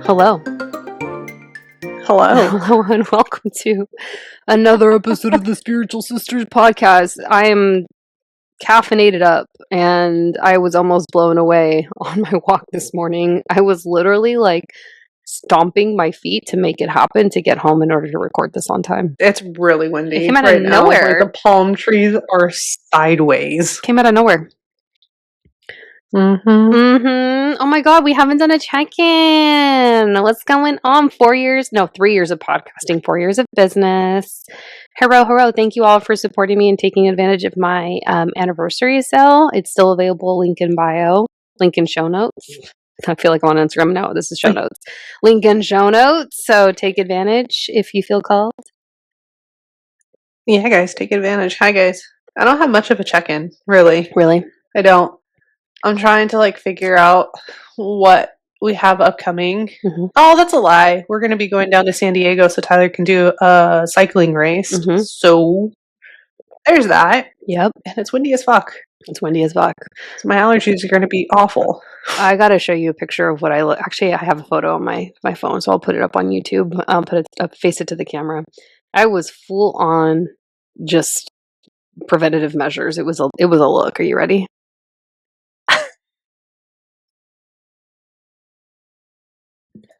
Hello. Hello. Hello and welcome to another episode of the Spiritual Sisters podcast. I am caffeinated up and I was almost blown away on my walk this morning. I was literally like stomping my feet to make it happen to get home in order to record this on time. It's really windy. It came out right of now. nowhere. Like the palm trees are sideways. Came out of nowhere. Oh my god, we haven't done a check-in. What's going on? 3 years of podcasting, 4 years of business. Hurrah. Thank you all for supporting me and taking advantage of my anniversary sale. It's still available. Link in bio. Link in show notes. I feel like I'm on Instagram now. This is show notes. Link in show notes. So take advantage if you feel called. Yeah, guys, take advantage. Hi, guys. I don't have much of a check-in, really. Really? I don't. I'm trying to figure out what we have upcoming. Mm-hmm. Oh, that's a lie. We're going to be going down to San Diego so Tyler can do a cycling race. Mm-hmm. So there's that. Yep. And it's windy as fuck. It's windy as fuck. So my allergies are going to be awful. I gotta show you a picture of what I look. Actually, I have a photo on my phone, so I'll put it up on YouTube. I'll put it up, face it to the camera. I was full on just preventative measures. It was a look. Are you ready?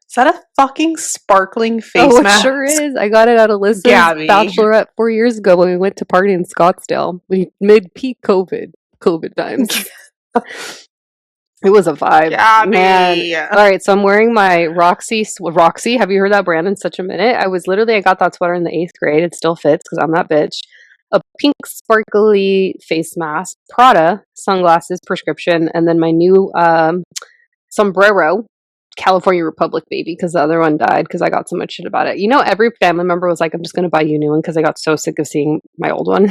Is that a fucking sparkling face mask? It sure is. I got it out of Liz's bachelorette 4 years ago when we went to party in Scottsdale. We mid peak COVID times. It was a vibe. Man. All right, so I'm wearing my Roxy. Have you heard that brand in such a minute? I got that sweater in the 8th grade. It still fits because I'm that bitch. A pink sparkly face mask, Prada, sunglasses, prescription, and then my new sombrero. California Republic baby, because the other one died because I got so much shit about it. Every family member was like, I'm just going to buy you a new one because I got so sick of seeing my old one.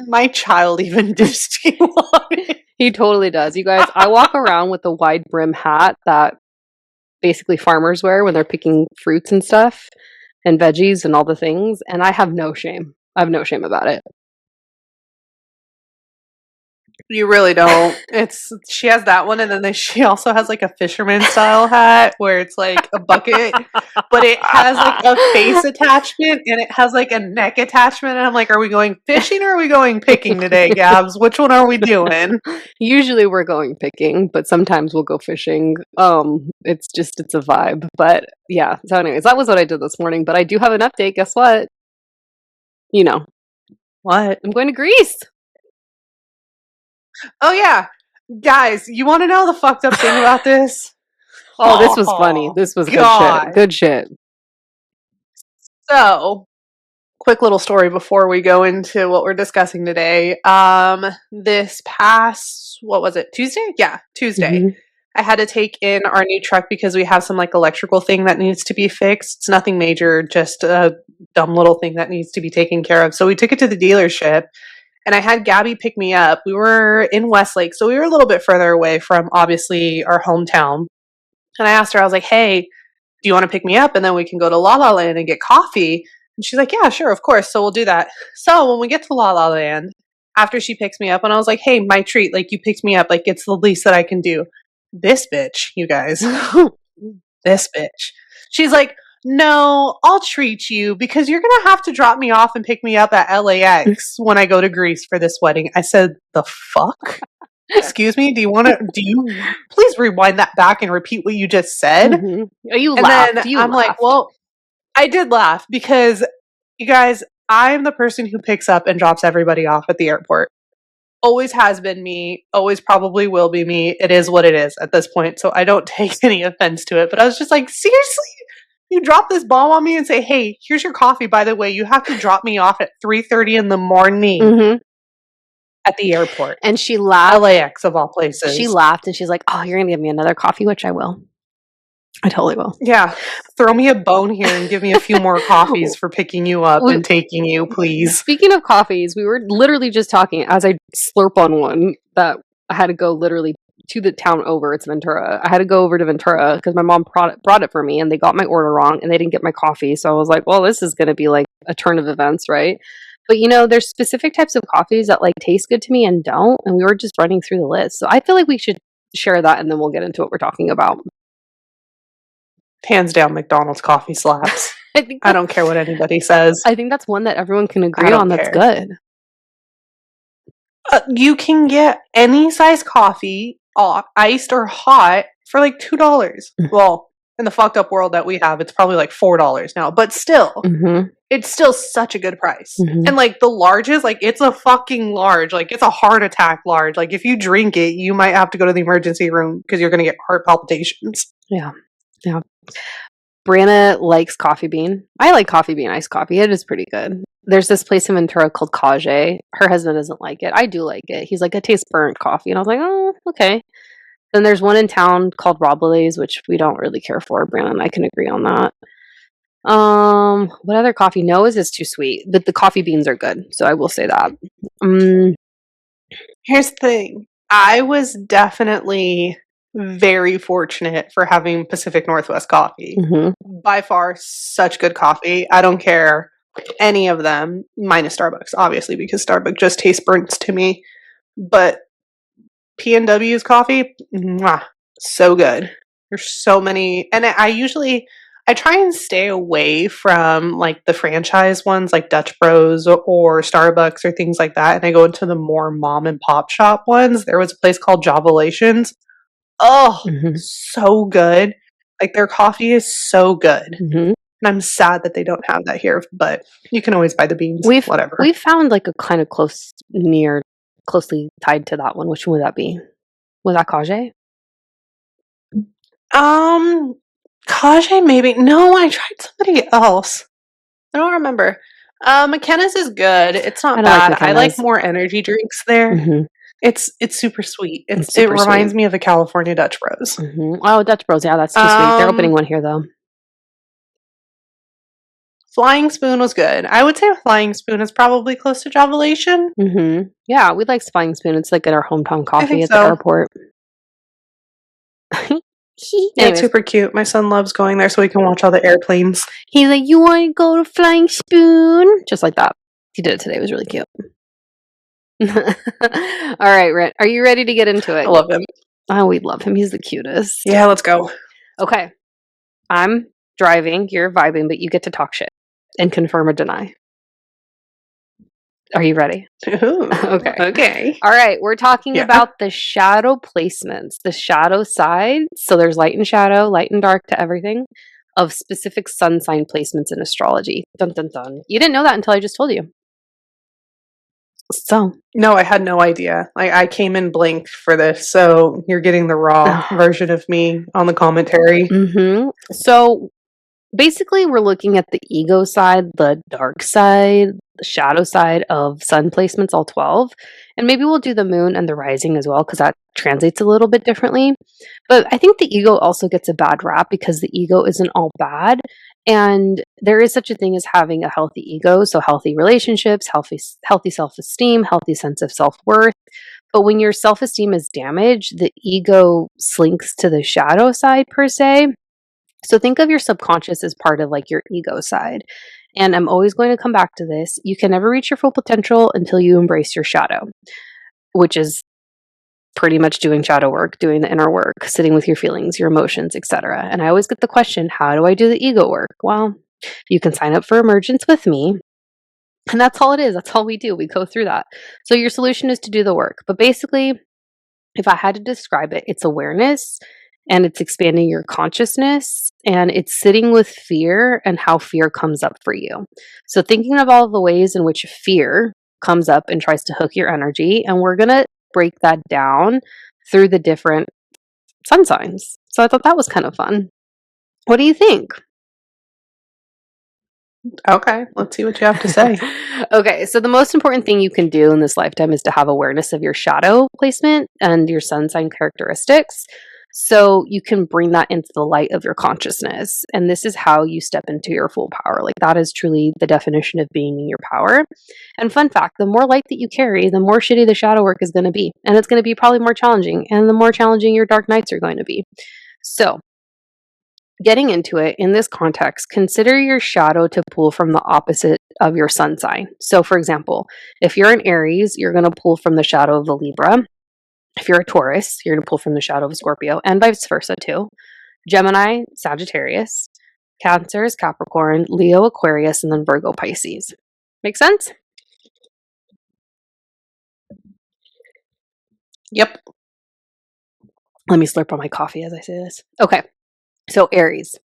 My child even dissed you on it. He totally does. You guys, I walk around with a wide brim hat that basically farmers wear when they're picking fruits and stuff and veggies and all the things, and I have no shame. I have no shame about it. You really don't. She has that one, and then she also has a fisherman style hat where it's like a bucket, but it has a face attachment and it has a neck attachment. And I'm like, are we going fishing or are we going picking today, Gabs? Which one are we doing? Usually we're going picking, but sometimes we'll go fishing. It's a vibe. But yeah. So anyways, that was what I did this morning. But I do have an update. Guess what? What? I'm going to Greece. Oh yeah, guys, you want to know the fucked up thing about this? This was funny. This was good shit. So, quick little story before we go into what we're discussing today. This past, what was it, Tuesday? Yeah, Tuesday. Mm-hmm. I had to take in our new truck because we have some electrical thing that needs to be fixed. It's nothing major, just a dumb little thing that needs to be taken care of. So we took it to the dealership. And I had Gabby pick me up. We were in Westlake, so we were a little bit further away from, obviously, our hometown. And I asked her, I was like, hey, do you want to pick me up? And then we can go to La La Land and get coffee. And she's like, yeah, sure, of course. So we'll do that. So when we get to La La Land, after she picks me up, and I was like, hey, my treat, you picked me up. It's the least that I can do. This bitch, you guys. This bitch. She's like, no, I'll treat you because you're going to have to drop me off and pick me up at LAX when I go to Greece for this wedding. I said, the fuck? Excuse me? Do you please rewind that back and repeat what you just said? Mm-hmm. You laughed. I'm like, well, I did laugh because you guys, I'm the person who picks up and drops everybody off at the airport. Always has been me, always probably will be me. It is what it is at this point. So I don't take any offense to it, but I was just like, seriously? You drop this bomb on me and say, hey, here's your coffee. By the way, you have to drop me off at 3:30 in the morning at the airport. And she laughed. LAX of all places. She laughed and she's like, oh, you're going to give me another coffee, which I will. I totally will. Yeah. Throw me a bone here and give me a few more coffees for picking you up and taking you, please. Speaking of coffees, we were literally just talking as I slurp on one that I had to go literally to the town over. It's Ventura. I had to go over to Ventura because my mom brought it for me and they got my order wrong and they didn't get my coffee. So I was like, well, this is going to be a turn of events, right? But there's specific types of coffees that like taste good to me and don't, and we were just running through the list. So I feel like we should share that, and then we'll get into what we're talking about. Hands down, McDonald's coffee slaps. I don't care what anybody says. I think that's one that everyone can agree on. That's good. You can get any size coffee, iced or hot, for like $2. Well, in the fucked up world that we have, it's probably like $4 now. But still, it's still such a good price. And like the largest, like it's a fucking large. Like it's a heart attack large. Like if you drink it, you might have to go to the emergency room because you're going to get heart palpitations. Yeah. Yeah. Brianna likes coffee bean. I like coffee bean iced coffee. It is pretty good. There's this place in Ventura called Kage. Her husband doesn't like it. I do like it. He's like, it tastes burnt coffee. And I was like, oh, okay. Then there's one in town called Roble's, which we don't really care for. Brianna and I can agree on that. What other coffee? Noah's is too sweet, but the coffee beans are good. So I will say that. Here's the thing. I was definitely very fortunate for having Pacific Northwest coffee. By far, such good coffee. I don't care any of them, minus Starbucks, obviously, because Starbucks just tastes burnt to me. But P&W's coffee, so good. There's so many, and I try and stay away from like the franchise ones like Dutch Bros or Starbucks or things like that, and I go into the more mom and pop shop ones. There was a place called Javelations. Oh, so good. Like their coffee is so good. And I'm sad that they don't have that here, but you can always buy the beans. Whatever. We found like a kind of closely tied to that one. Which one would that be? Was that Kage? Kage maybe. No, I tried somebody else. I don't remember. McKenna's is good. It's not bad. I like more energy drinks there. It's super sweet. It reminds me of a California Dutch Bros. Oh, Dutch Bros. Yeah, that's too sweet. They're opening one here though. Flying Spoon was good. I would say Flying Spoon is probably close to Javelation. Yeah, we like Flying Spoon. It's like at our hometown coffee at the airport. It's super cute. My son loves going there so he can watch all the airplanes. He's like, you want to go to Flying Spoon? Just like that. He did it today. It was really cute. All right, Rhett. Are you ready to get into it? I love him. Oh, we love him. He's the cutest. Yeah, let's go. Okay. I'm driving. You're vibing, but you get to talk shit and confirm or deny. Are you ready? Ooh, okay. All right. We're talking about the shadow placements, the shadow side. So there's light and shadow, light and dark to everything of specific sun sign placements in astrology. Dun, dun, dun. You didn't know that until I just told you. So. No, I had no idea. I came in blank for this. So you're getting the raw version of me on the commentary. So basically, we're looking at the ego side, the dark side, the shadow side of sun placements, all 12. And maybe we'll do the moon and the rising as well, because that translates a little bit differently. But I think the ego also gets a bad rap because the ego isn't all bad. And there is such a thing as having a healthy ego. So healthy relationships, healthy self-esteem, healthy sense of self-worth. But when your self-esteem is damaged, the ego slinks to the shadow side per se. So think of your subconscious as part of like your ego side. And I'm always going to come back to this. You can never reach your full potential until you embrace your shadow, which is pretty much doing shadow work, doing the inner work, sitting with your feelings, your emotions, etc. And I always get the question, how do I do the ego work? Well, you can sign up for Emergence with me. And that's all it is. That's all we do. We go through that. So your solution is to do the work. But basically, if I had to describe it, it's awareness. And it's expanding your consciousness, and it's sitting with fear and how fear comes up for you. So thinking of all the ways in which fear comes up and tries to hook your energy, and we're going to break that down through the different sun signs. So I thought that was kind of fun. What do you think? Okay, let's see what you have to say. Okay, so the most important thing you can do in this lifetime is to have awareness of your shadow placement and your sun sign characteristics. So you can bring that into the light of your consciousness. And this is how you step into your full power. Like that is truly the definition of being in your power. And fun fact, the more light that you carry, the more shitty the shadow work is going to be. And it's going to be probably more challenging. And the more challenging your dark nights are going to be. So getting into it, in this context, consider your shadow to pull from the opposite of your sun sign. So, for example, if you're an Aries, you're going to pull from the shadow of the Libra. If you're a Taurus, you're going to pull from the shadow of a Scorpio, and vice versa too. Gemini, Sagittarius. Cancer is Capricorn, Leo, Aquarius, and then Virgo, Pisces. Make sense? Yep. Let me slurp on my coffee as I say this. Okay. So Aries,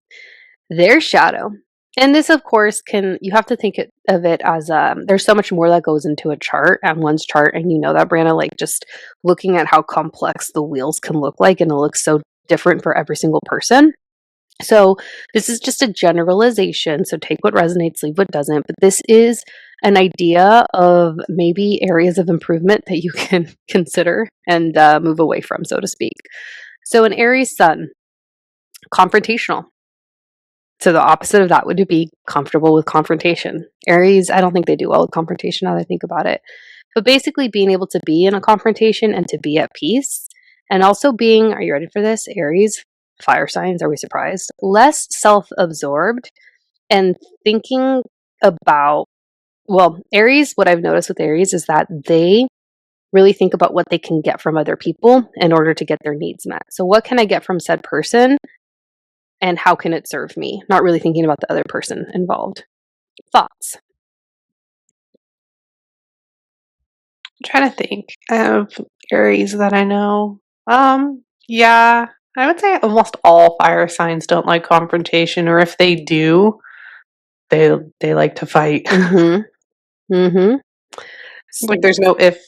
their shadow. And this, of course, you have to think of it as there's so much more that goes into a chart and one's chart. And you know that, Brianna, like just looking at how complex the wheels can look like, and it looks so different for every single person. So this is just a generalization. So take what resonates, leave what doesn't. But this is an idea of maybe areas of improvement that you can consider and move away from, so to speak. So an Aries sun, confrontational. So the opposite of that would be comfortable with confrontation. Aries, I don't think they do well with confrontation now that I think about it. But basically being able to be in a confrontation and to be at peace. And also being, are you ready for this? Aries, fire signs, are we surprised? Less self-absorbed and thinking about, well, Aries, what I've noticed with Aries is that they really think about what they can get from other people in order to get their needs met. So what can I get from said person? And how can it serve me? Not really thinking about the other person involved. Thoughts? I'm trying to think of Aries that I know. Yeah, I would say almost all fire signs don't like confrontation, or if they do, they like to fight. Mm-hmm. Mm-hmm. Like there's no if,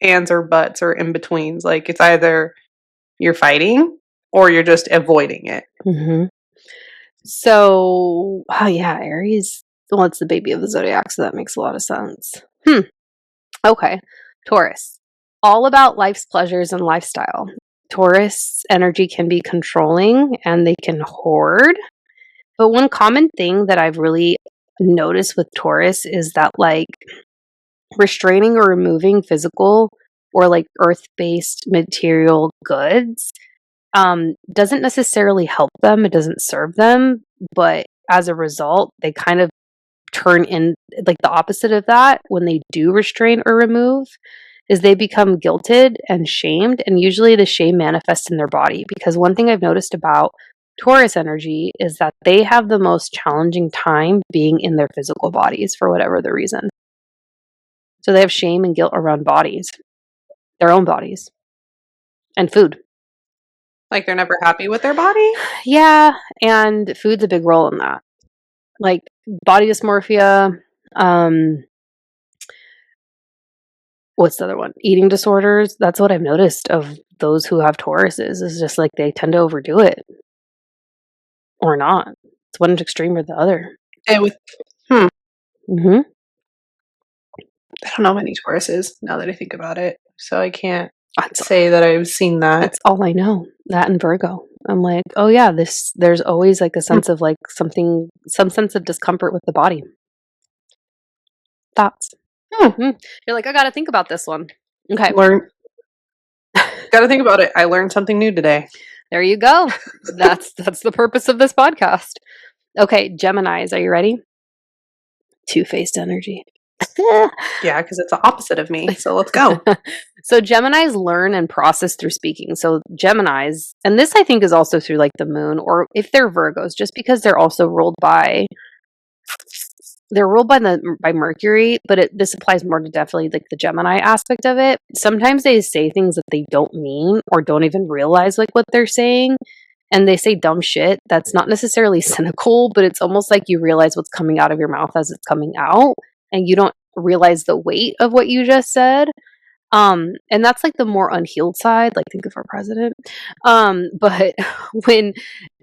ands, or buts, or in betweens. Like it's either you're fighting or you're just avoiding it. Mm-hmm. So, oh yeah, Aries. Well, it's the baby of the zodiac, so that makes a lot of sense. Okay. Taurus. All about life's pleasures and lifestyle. Taurus energy can be controlling and they can hoard. But one common thing that I've really noticed with Taurus is that, like, restraining or removing physical or like earth-based material goods doesn't necessarily help them. It doesn't serve them, but as a result, they kind of turn in like the opposite of that. When they do restrain or remove, is they become guilted and shamed, and usually the shame manifests in their body. Because one thing I've noticed about Taurus energy is that they have the most challenging time being in their physical bodies for whatever the reason. So they have shame and guilt around bodies, their own bodies, and food. Like they're never happy with their body? Yeah, and food's a big role in that. Like body dysmorphia, what's the other one? Eating disorders. That's what I've noticed of those who have Tauruses, is just like they tend to overdo it. Or not. It's one extreme or the other. And with Mm-hmm. I don't know many Tauruses now that I think about it, so I can't say that I've seen that. That's all I know. That and Virgo. I'm like, oh yeah, there's always like a sense of like some sense of discomfort with the body. Thoughts? You're like, I gotta think about this one. Okay. Gotta think about it. I learned something new today. There you go. That's the purpose of this podcast. Okay, Geminis, are you ready? Two-faced energy. Yeah, because it's the opposite of me. So let's go. So Geminis learn and process through speaking. So Geminis, and this I think is also through like the moon, or if they're Virgos, just because they're also ruled by Mercury, but this applies more to definitely like the Gemini aspect of it. Sometimes they say things that they don't mean or don't even realize like what they're saying. And they say dumb shit that's not necessarily cynical, but it's almost like you realize what's coming out of your mouth as it's coming out, and you don't realize the weight of what you just said. And that's like the more unhealed side, like think of our president. But when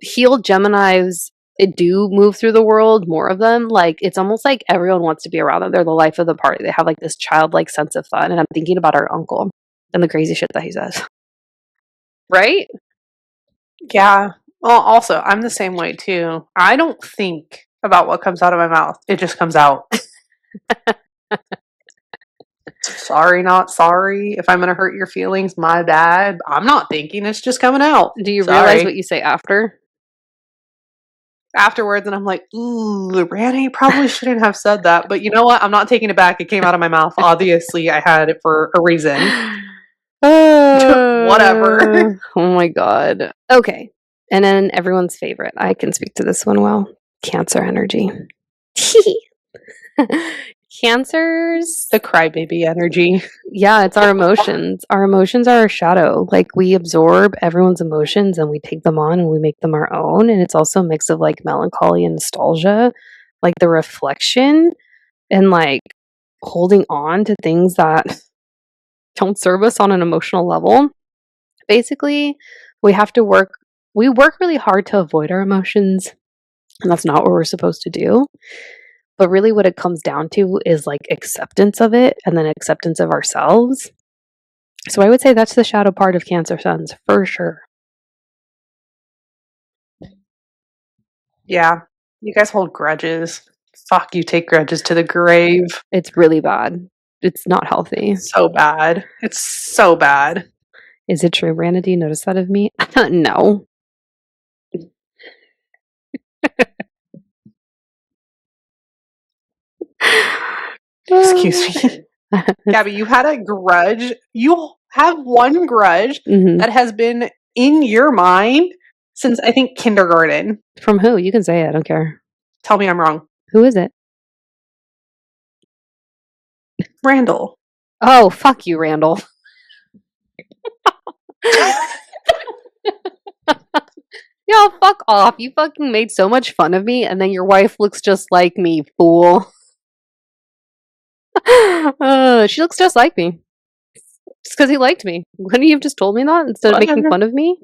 healed Geminis do move through the world, more of them, like it's almost like everyone wants to be around them. They're the life of the party. They have like this childlike sense of fun. And I'm thinking about our uncle and the crazy shit that he says. Right? Yeah. Well, also, I'm the same way too. I don't think about what comes out of my mouth. It just comes out. Sorry, not sorry. If I'm going to hurt your feelings, my bad. I'm not thinking. It's just coming out. Do you realize what you say after? afterwards, and I'm like, ooh, Randy probably shouldn't have said that. But you know what? I'm not taking it back. It came out of my mouth. Obviously, I had it for a reason. Whatever. Oh my god. Okay. And then everyone's favorite. I can speak to this one well. Cancer energy. Cancers. The crybaby energy. Yeah, it's our emotions. Our emotions are our shadow. Like, we absorb everyone's emotions and we take them on and we make them our own. And it's also a mix of like melancholy and nostalgia, like the reflection and like holding on to things that don't serve us on an emotional level. Basically, we work really hard to avoid our emotions, and that's not what we're supposed to do. But really what it comes down to is like acceptance of it and then acceptance of ourselves. So I would say that's the shadow part of Cancer Suns for sure. Yeah. You guys hold grudges. Fuck, you take grudges to the grave. It's really bad. It's not healthy. So bad. It's so bad. Is it true, Brandon? Do you notice that of me? No. Excuse me. Gabby, you had a grudge. You have one grudge that has been in your mind since, I think, kindergarten. From who? You can say it. I don't care. Tell me I'm wrong. Who is it? Randall. Oh, fuck you, Randall. Yo, fuck off. You fucking made so much fun of me, and then your wife looks just like me, fool. She looks just like me. Just because he liked me. Couldn't you have just told me that instead of making fun of me?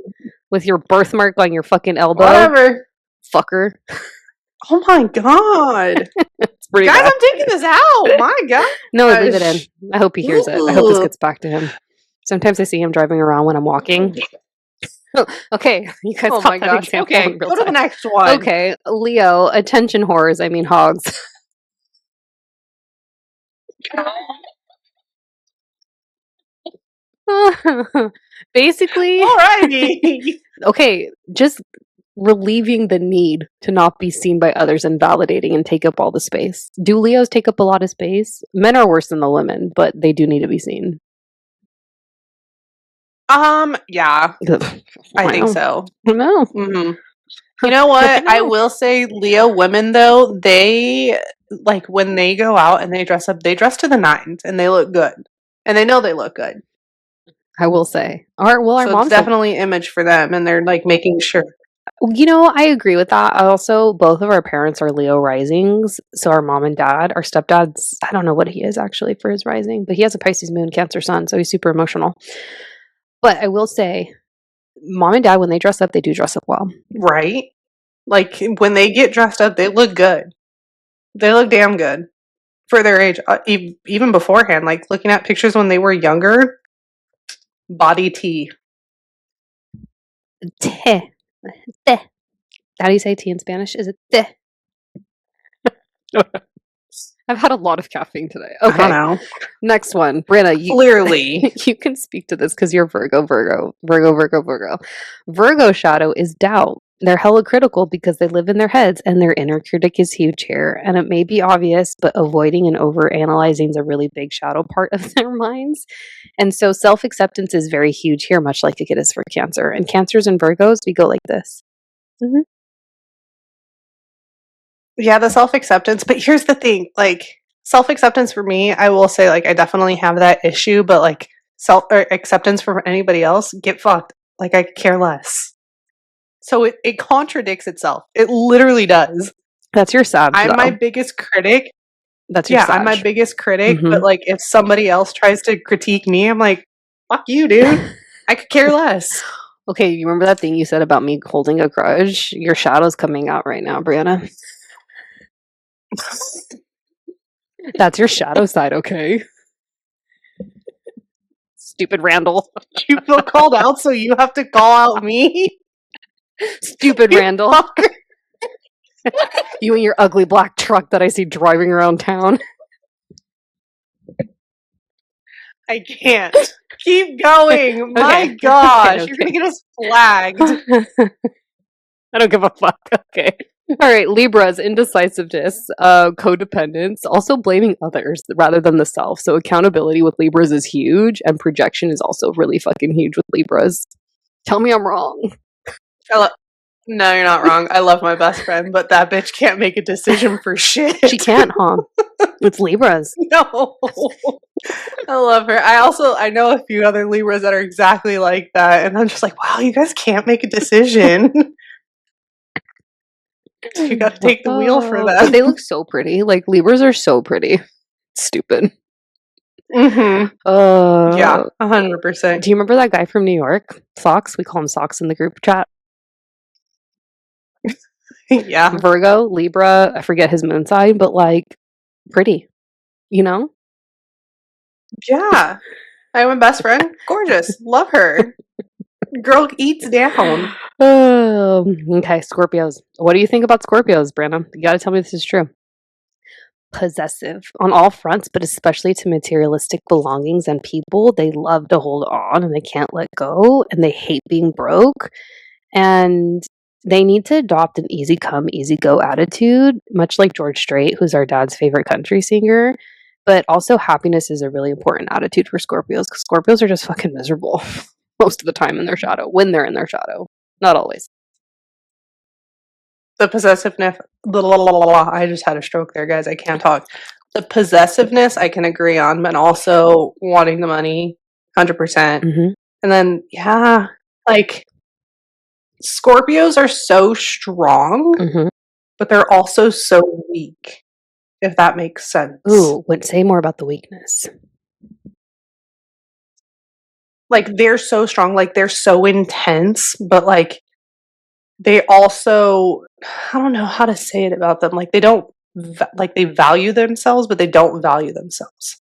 With your birthmark on your fucking elbow? Whatever. Fucker. Oh my god. It's pretty Guys, bad. I'm taking this out. My god. No, leave it in. I hope he hears it. I hope this gets back to him. Sometimes I see him driving around when I'm walking. Okay, you guys. Oh my gosh. Okay, go to the next one. Okay, Leo, attention whores. I mean hogs. Basically, alrighty. Okay, just relieving the need to not be seen by others and validating and take up all the space. Do Leos take up a lot of space? Men are worse than the women, but they do need to be seen. Yeah. I think so. No. Mm-hmm. You know what? I will say Leo women, though, they, like, when they go out and they dress up, they dress to the nines and they look good. And they know they look good. I will say. Our so mom's it's definitely image for them, and they're, like, making sure. You know, I agree with that. Also, both of our parents are Leo risings. So our mom and dad, our stepdad's, I don't know what he is actually for his rising, but he has a Pisces moon, Cancer sun, so he's super emotional. But I will say, mom and dad, when they dress up, they do dress up well. Right? Like, when they get dressed up, they look good. They look damn good for their age. Even beforehand, like, looking at pictures when they were younger, body tea. Te. Te. How do you say tea in Spanish? Is it te? I've had a lot of caffeine today. Okay. I don't know. Next one. Brianna, clearly. You can speak to this because you're Virgo. Virgo shadow is doubt. They're hella critical because they live in their heads and their inner critic is huge here. And it may be obvious, but avoiding and over-analyzing is a really big shadow part of their minds. And so self-acceptance is very huge here, much like it is for Cancer. And Cancers and Virgos, we go like this. Mm-hmm. Yeah, the self-acceptance. But here's the thing, like, self-acceptance for me, I will say, like, I definitely have that issue, but, like, acceptance from anybody else, get fucked. Like, I care less. So it contradicts itself. It literally does. That's your Sag, I'm though. my biggest critic. That's your Sag. I'm my biggest critic, but, like, if somebody else tries to critique me, I'm like, fuck you, dude. I could care less. Okay, you remember that thing you said about me holding a grudge? Your shadow's coming out right now, Brianna. That's your shadow side, okay? Stupid Randall. You feel called out, so you have to call out me? Stupid Randall. You and your ugly black truck that I see driving around town. I can't. Keep going. My gosh. Okay. You're going to get us flagged. I don't give a fuck. Okay. All right, Libras, indecisiveness, codependence, also blaming others rather than the self. So accountability with Libras is huge, and projection is also really fucking huge with Libras. Tell me I'm wrong. No, you're not wrong. I love my best friend, but that bitch can't make a decision for shit. She can't, huh? It's Libras. No. I love her. I know a few other Libras that are exactly like that, and I'm just like, wow, you guys can't make a decision. You gotta take the wheel for them. But they look so pretty. Like, Libras are so pretty. Stupid. Mm-hmm. Yeah, 100%. Do you remember that guy from New York? Socks? We call him Socks in the group chat. Yeah. Virgo, Libra, I forget his moon sign, but like, pretty. You know? Yeah. I have a best friend. Gorgeous. Love her. Girl eats down. Okay, Scorpios. What do you think about Scorpios, Brandon? You gotta tell me this is true. Possessive on all fronts, but especially to materialistic belongings and people. They love to hold on and they can't let go, and they hate being broke. And they need to adopt an easy come, easy go attitude, much like George Strait, who's our dad's favorite country singer. But also, happiness is a really important attitude for Scorpios, because Scorpios are just fucking miserable most of the time in their shadow, when they're in their shadow. Not always. The possessiveness. I just had a stroke there, guys. I can't talk. The possessiveness I can agree on, but also wanting the money, 100%. Mm-hmm. And then, yeah, like Scorpios are so strong, but they're also so weak, if that makes sense. Ooh, say more about the weakness. Like, they're so strong, like, they're so intense, but, like, they also, I don't know how to say it about them. Like, they don't, like, they value themselves, but they don't value themselves.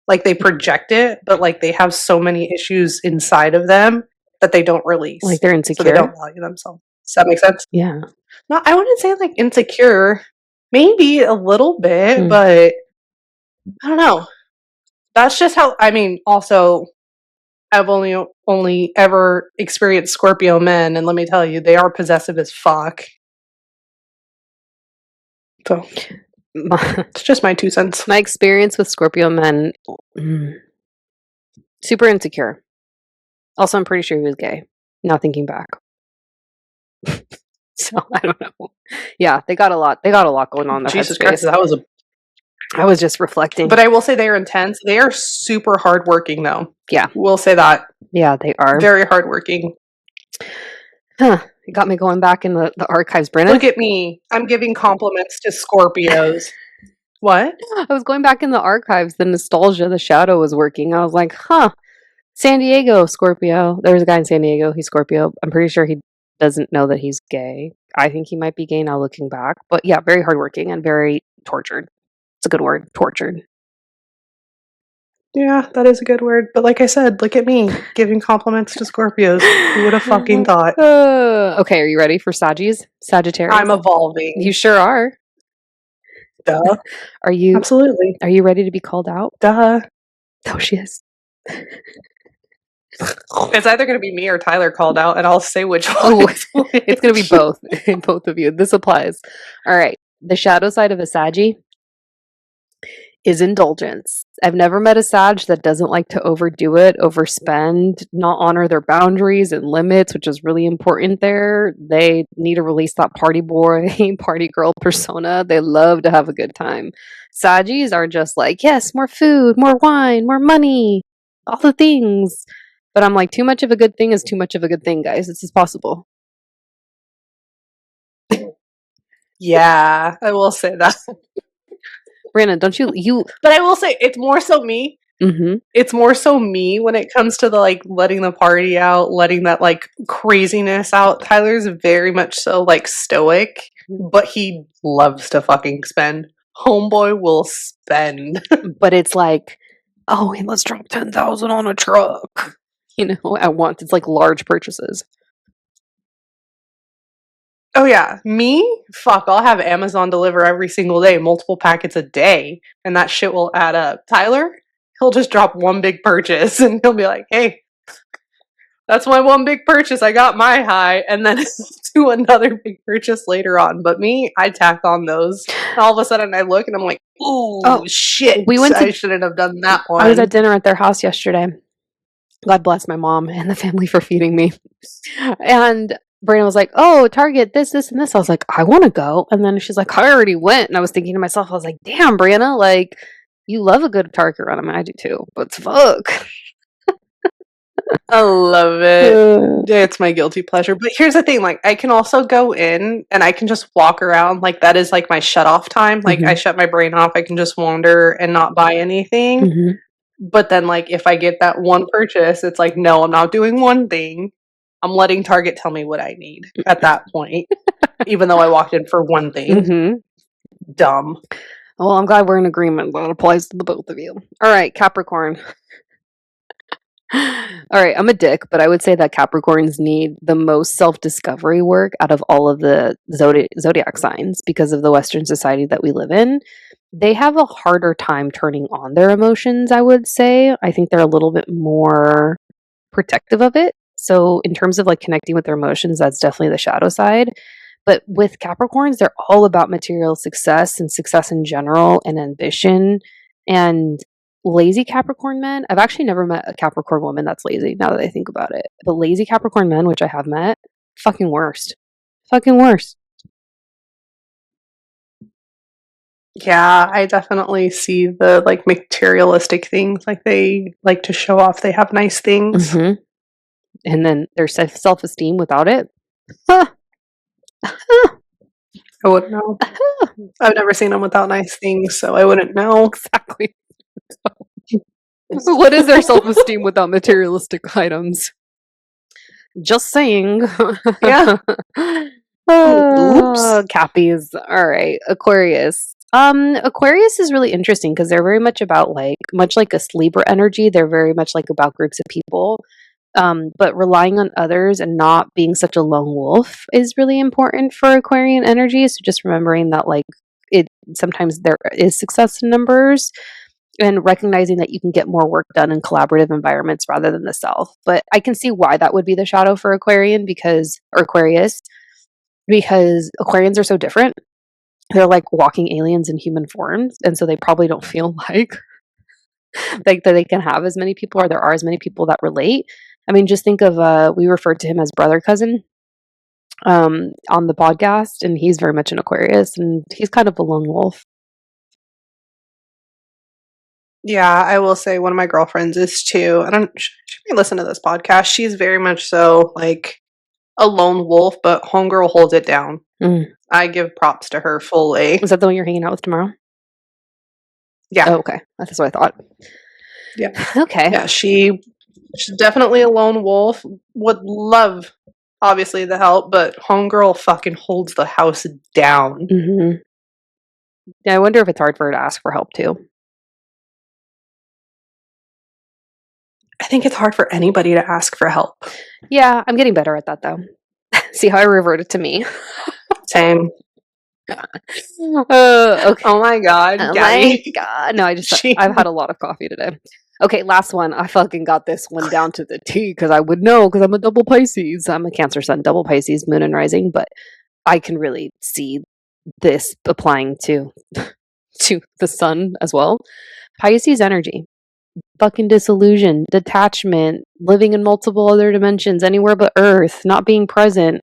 Like, they project it, but, like, they have so many issues inside of them that they don't release. Like, they're insecure? So they don't value themselves. Does that make sense? Yeah. No, I wouldn't say, like, insecure. Maybe a little bit, but I don't know. That's just how, I mean, also, I've only ever experienced Scorpio men, and let me tell you, they are possessive as fuck. So, it's just my 2 cents. My experience with Scorpio men, super insecure. Also, I'm pretty sure he was gay. Now thinking back. So, I don't know. Yeah, they got a lot going on in their Jesus headspace. Christ, I was just reflecting. But I will say they are intense. They are super hardworking, though. Yeah. We'll say that. Yeah, they are. Very hardworking. Huh. It got me going back in the archives, Brennan. Look at me. I'm giving compliments to Scorpios. What? I was going back in the archives. The nostalgia, the shadow was working. I was like, huh. San Diego, Scorpio. There's a guy in San Diego. He's Scorpio. I'm pretty sure he doesn't know that he's gay. I think he might be gay now looking back. But yeah, very hardworking and very tortured. It's a good word, tortured. Yeah, that is a good word. But like I said, look at me giving compliments to Scorpios. Who would have fucking thought? Okay, are you ready for Sagittarius? I'm evolving. You sure are. Duh. Are you? Absolutely. Are you ready to be called out? Duh. Oh, she is. It's either going to be me or Tyler called out, and I'll say which one. Oh, it's going to be both. Both of you. This applies. All right. The shadow side of a Saggy is indulgence. I've never met a Sag that doesn't like to overdo it, overspend, not honor their boundaries and limits, which is really important there. They need to release that party boy, party girl persona. They love to have a good time. Saggies are just like, yes, more food, more wine, more money, all the things. But I'm like, too much of a good thing is too much of a good thing, guys. This is possible. Yeah, I will say that. Brandon, don't you? But I will say it's more so me. Mm-hmm. It's more so me when it comes to the like letting the party out, letting that like craziness out. Tyler's very much so like stoic, but he loves to fucking spend. Homeboy will spend. But it's like, oh, let's drop 10,000 on a truck. You know, at once. It's like large purchases. Oh yeah, me? Fuck, I'll have Amazon deliver every single day, multiple packets a day, and that shit will add up. Tyler, he'll just drop one big purchase and he'll be like, hey, That's my one big purchase. I got my high and then do another big purchase later on. But me, I tack on those. And all of a sudden I look and I'm like, ooh, shit. I shouldn't have done that one. I was at dinner at their house yesterday. God bless my mom and the family for feeding me. And Brandon was like, oh, Target, this, and this. I was like, I want to go. And then she's like, I already went. And I was thinking to myself, I was like, damn, Brianna, like, you love a good Target run. I mean, I do too, but fuck. I love it. It's my guilty pleasure. But here's the thing, like, I can also go in and I can just walk around. Like, that is like my shut off time. Like, I shut my brain off. I can just wander and not buy anything. But then, like, if I get that one purchase, it's like, no, I'm not doing one thing. I'm letting Target tell me what I need at that point, even though I walked in for one thing. Dumb. Well, I'm glad we're in agreement. That applies to the both of you. All right, Capricorn. All right, I'm a dick, but I would say that Capricorns need the most self-discovery work out of all of the zodiac signs because of the Western society that we live in. They have a harder time turning on their emotions, I would say. I think they're a little bit more protective of it. So in terms of like connecting with their emotions, that's definitely the shadow side. But with Capricorns, they're all about material success and success in general and ambition. And lazy Capricorn men, I've actually never met a Capricorn woman that's lazy, now that I think about it. But lazy Capricorn men, which I have met, fucking worst. Fucking worst. Yeah, I definitely see the like materialistic things. Like they like to show off they have nice things. And then their self-esteem without it. I wouldn't know. I've never seen them without nice things, so I wouldn't know. Exactly. What is their self-esteem without materialistic items? Just saying. Yeah. Oops. Cappies. All right. Aquarius. Aquarius is really interesting because they're very much about like, much like a Libra energy, they're very much like about groups of people. But relying on others and not being such a lone wolf is really important for Aquarian energy. So just remembering that like it sometimes there is success in numbers and recognizing that you can get more work done in collaborative environments rather than the self. But I can see why that would be the shadow for Aquarius because Aquarians are so different. They're like walking aliens in human forms, and so they probably don't feel like that they can have as many people or there are as many people that relate. I mean, just think of we referred to him as brother cousin on the podcast, and he's very much an Aquarius, and he's kind of a lone wolf. Yeah, I will say one of my girlfriends is too. She may listen to this podcast. She's very much so like a lone wolf, but homegirl holds it down. I give props to her fully. Is that the one you're hanging out with tomorrow? Yeah. Oh, okay. That's what I thought. Yeah. Okay. Yeah, she's definitely a lone wolf. Would love, obviously, the help, but homegirl fucking holds the house down. Yeah, I wonder if it's hard for her to ask for help too. I think it's hard for anybody to ask for help. Yeah, I'm getting better at that though. See how I reverted to me. Same. Okay. Oh my god. Oh my god. No, I've had a lot of coffee today. Okay, last one. I fucking got this one down to the T because I would know because I'm a double Pisces. I'm a Cancer sun, double Pisces, moon and rising, but I can really see this applying to the sun as well. Pisces energy. Fucking disillusion, detachment, living in multiple other dimensions, anywhere but Earth, not being present.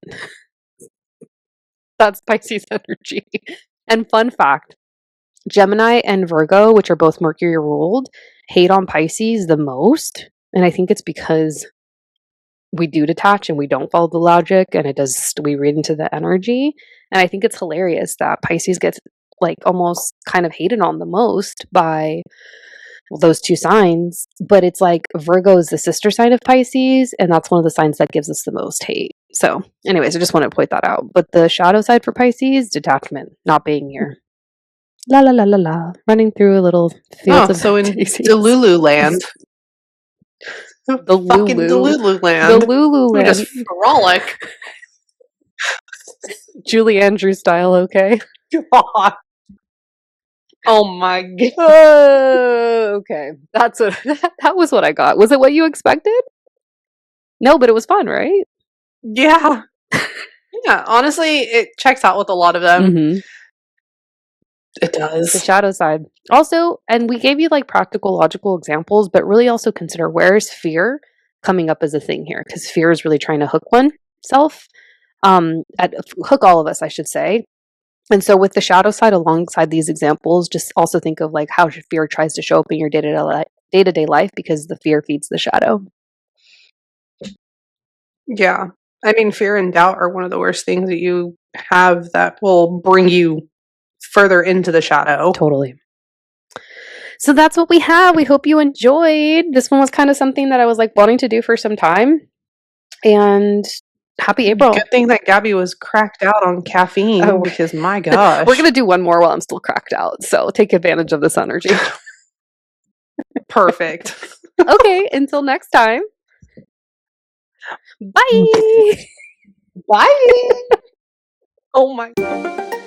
That's Pisces energy. And fun fact, Gemini and Virgo, which are both Mercury ruled, hate on Pisces the most. And I think it's because we do detach and we don't follow the logic and we read into the energy. And I think it's hilarious that Pisces gets like almost kind of hated on the most by those two signs, but it's like Virgo is the sister sign of Pisces, and that's one of the signs that gives us the most hate. So, anyways, I just want to point that out. But the shadow side for Pisces, detachment, not being here. La la la la la, running through a little field of so in Delulu land. The fucking Delulu land. The Lulu land. Just frolic. Julie Andrews style, okay? God. Oh my god. Okay. That was what I got. Was it what you expected? No, but it was fun, right? Yeah. Yeah, honestly, it checks out with a lot of them. Mm-hmm. It does. The shadow side. Also, and we gave you like practical, logical examples, but really also consider where is fear coming up as a thing here? Because fear is really trying to hook oneself, hook all of us, I should say. And so with the shadow side alongside these examples, just also think of like how fear tries to show up in your day-to-day life because the fear feeds the shadow. Yeah. I mean, fear and doubt are one of the worst things that you have that will bring you further into the shadow. Totally. So that's what we have. We hope you enjoyed. This one was kind of something that I was like wanting to do for some time. And happy April. Good thing that Gabby was cracked out on caffeine because my gosh. We're going to do one more while I'm still cracked out. So take advantage of this energy. Perfect. Okay, until next time. Bye. Bye. Oh my God.